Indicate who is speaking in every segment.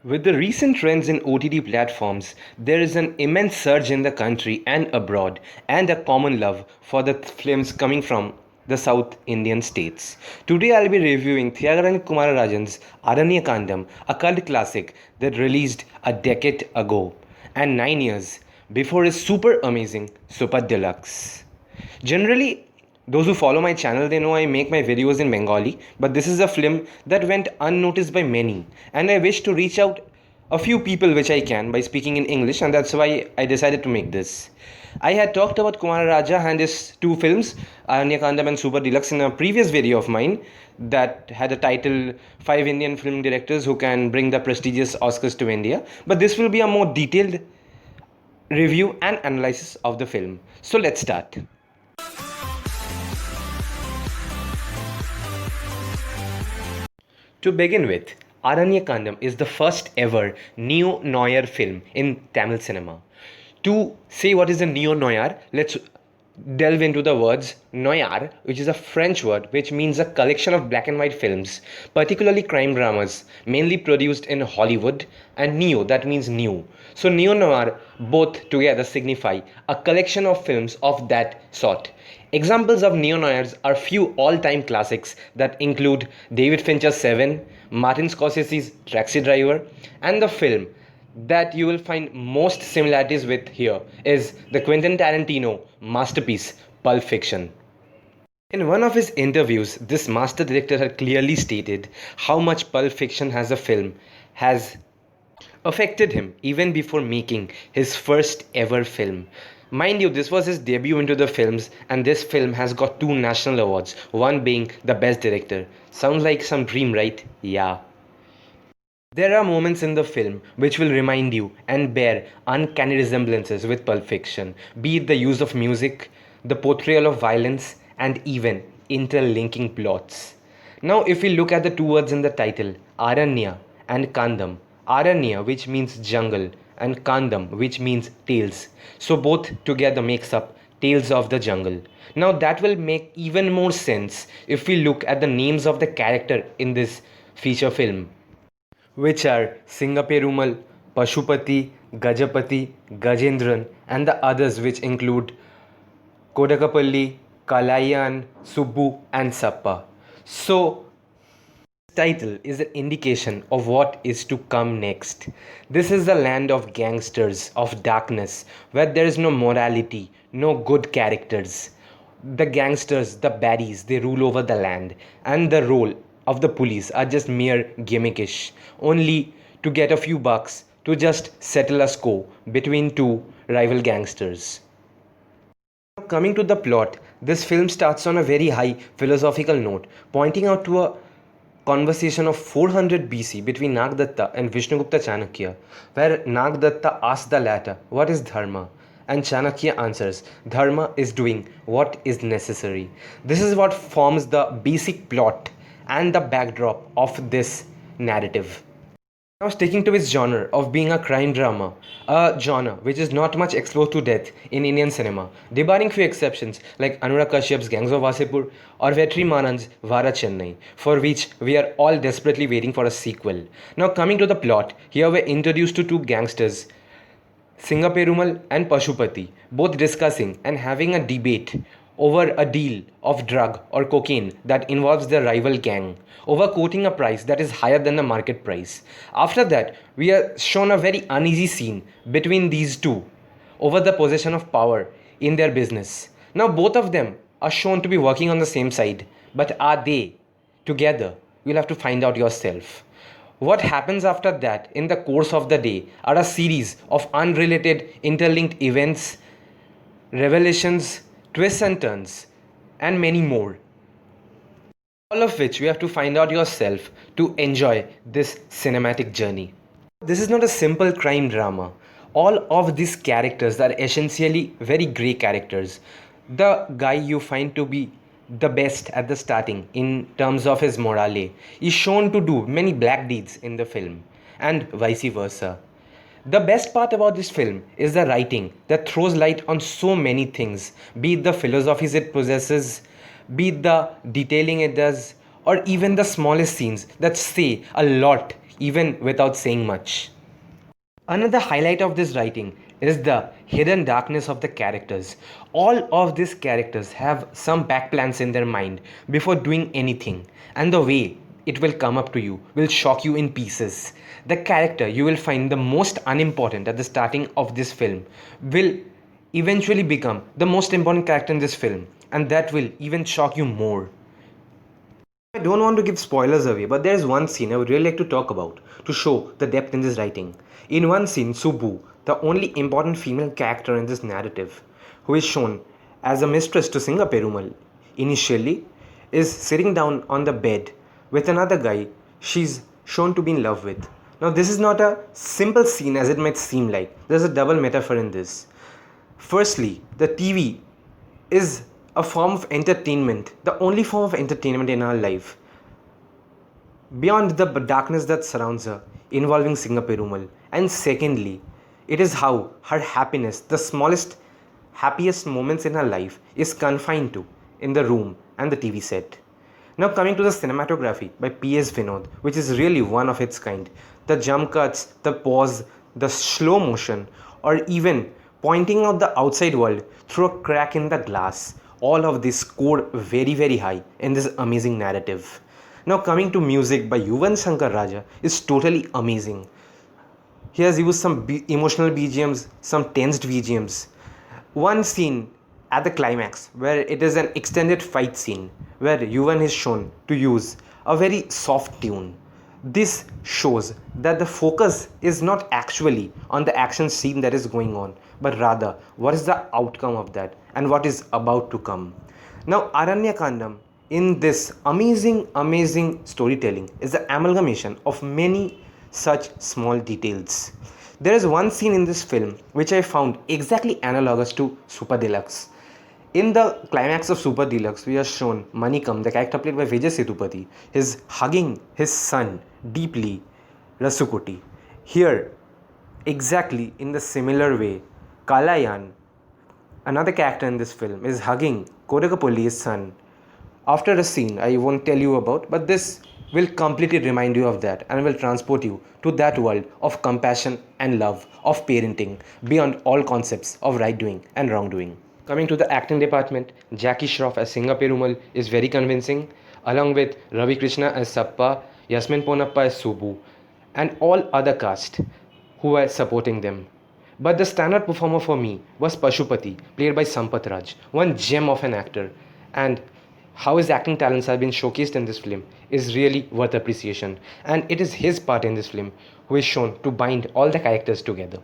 Speaker 1: With the recent trends in OTT platforms, there is an immense surge in the country and abroad, and a common love for the films coming from the South Indian states. Today I'll be reviewing Thiagarajan Kumararajan's Aaranya Kaandam, a cult classic that released a decade ago and 9 years before his super amazing Super Deluxe. Generally, those who follow my channel, they know I make my videos in Bengali, but this is a film that went unnoticed by many, and I wish to reach out a few people which I can by speaking in English, and that's why I decided to make this. I had talked about Kumararaja and his two films, Aaranya Kaandam and Super Deluxe, in a previous video of mine that had a title 5 Indian film directors who can bring the prestigious Oscars to India, but this will be a more detailed review and analysis of the film. So let's start. To begin with, Aaranya Kaandam is the first ever neo-noir film in Tamil cinema. To say what is a neo-noir, let's delve into the words noir, which is a French word which means a collection of black and white films, particularly crime dramas, mainly produced in Hollywood, and neo, that means new. So neo-noir both together signify a collection of films of that sort. Examples of neo-noirs are few all-time classics that include David Fincher's Seven, Martin Scorsese's Taxi Driver, and the film that you will find most similarities with here is the Quentin Tarantino masterpiece Pulp Fiction. In one of his interviews, this master director had clearly stated how much Pulp Fiction as a film has affected him even before making his first ever film. Mind you, this was his debut into the films, and this film has got 2 national awards, one being the best director. Sounds like some dream, right? Yeah. There are moments in the film which will remind you and bear uncanny resemblances with Pulp Fiction, be it the use of music, the portrayal of violence, and even interlinking plots. Now, if we look at the 2 words in the title, Aaranya and Kaandam, Aaranya, which means jungle, and Kaandam, which means tales. So both together makes up Tales of the Jungle. Now that will make even more sense if we look at the names of the character in this feature film, which are Singaperumal, Pashupati, Gajapati, Gajendran, and the others which include Kodakapalli, Kalayan, Subbu, and Sappa. So title is an indication of what is to come next. This is the land of gangsters, of darkness, where there is no morality, no good characters. The gangsters, the baddies, they rule over the land, and the role of the police are just mere gimmickish, only to get a few bucks to just settle a score between 2 rival gangsters. Coming to the plot, this film starts on a very high philosophical note, pointing out to a conversation of 400 BC between Nagadatta and Vishnugupta Chanakya, where Nagadatta asks the latter, "What is Dharma?" And Chanakya answers, "Dharma is doing what is necessary." This is what forms the basic plot and the backdrop of this narrative. Now sticking to its genre of being a crime drama, a genre which is not much exposed to death in Indian cinema, debarring few exceptions like Anurag Kashyap's Gangs of Wasipur or Vetri Maran's Vara Chennai, for which we are all desperately waiting for a sequel. Now coming to the plot, here we're introduced to 2 gangsters, Singaperumal and Pashupati, both discussing and having a debate over a deal of drug or cocaine that involves their rival gang, over quoting a price that is higher than the market price. After that, we are shown a very uneasy scene between these 2 over the possession of power in their business. Now both of them are shown to be working on the same side, but are they together? You'll have to find out yourself. What happens after that in the course of the day are a series of unrelated interlinked events, revelations, twists and turns, and many more. All of which you have to find out yourself to enjoy this cinematic journey. This is not a simple crime drama. All of these characters are essentially very grey characters. The guy you find to be the best at the starting in terms of his morale is shown to do many black deeds in the film, and vice versa. The best part about this film is the writing that throws light on so many things, be it the philosophies it possesses, be it the detailing it does, or even the smallest scenes that say a lot even without saying much. Another highlight of this writing is the hidden darkness of the characters. All of these characters have some backplans in their mind before doing anything, and the way it will come up to you will shock you in pieces. The character you will find the most unimportant at the starting of this film will eventually become the most important character in this film, and that will even shock you more. I don't want to give spoilers away, but there is one scene I would really like to talk about to show the depth in this writing. In one scene, Subbu, the only important female character in this narrative, who is shown as a mistress to Singa Perumal, initially is sitting down on the bed with another guy she's shown to be in love with. Now, this is not a simple scene as it might seem like. There's a double metaphor in this. Firstly, the TV is a form of entertainment, the only form of entertainment in our life. Beyond the darkness that surrounds her, involving Singa Perumal. And secondly, it is how her happiness, the smallest, happiest moments in her life, is confined to in the room and the TV set. Now coming to the cinematography by P.S Vinod, which is really one of its kind. The jump cuts, the pause, the slow motion, or even pointing out the outside world through a crack in the glass. All of this scored very high in this amazing narrative. Now coming to music by Yuvan Shankar Raja is totally amazing. He has used some emotional BGMs, some tensed BGMs. One scene at the climax where it is an extended fight scene where Yuvan is shown to use a very soft tune. This shows that the focus is not actually on the action scene that is going on, but rather what is the outcome of that and what is about to come. Now Aaranya Kaandam in this amazing storytelling is the amalgamation of many such small details. There is one scene in this film which I found exactly analogous to Super Deluxe. In the climax of Super Deluxe, we are shown Manikam, the character played by Vijay Sethupathi, is hugging his son deeply, Rasukuti. Here, exactly in the similar way, Kalayan, another character in this film, is hugging Kodakapalli's son. After a scene I won't tell you about, but this will completely remind you of that and will transport you to that world of compassion and love, of parenting, beyond all concepts of right doing and wrongdoing. Coming to the acting department, Jackie Shroff as Singa Perumal is very convincing, along with Ravi Krishna as Sappa, Yasmin Ponappa as Subbu, and all other cast who were supporting them. But the standout performer for me was Pashupati, played by Sampath Raj, one gem of an actor, and how his acting talents have been showcased in this film is really worth appreciation, and it is his part in this film who is shown to bind all the characters together.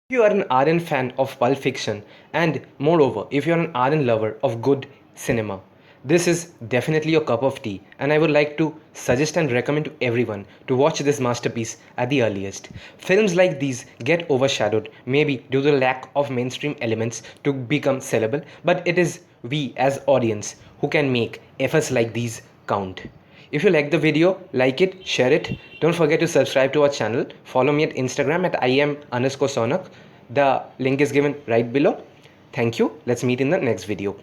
Speaker 1: If you are an Aryan fan of Pulp Fiction, and moreover, if you are an Aryan lover of good cinema, this is definitely your cup of tea, and I would like to suggest and recommend to everyone to watch this masterpiece at the earliest. Films like these get overshadowed, maybe due to the lack of mainstream elements to become sellable, but it is we as audience who can make efforts like these count. If you like the video, like it, share it. Don't forget to subscribe to our channel. Follow me at Instagram at im_Sounak. The link is given right below. Thank you. Let's meet in the next video.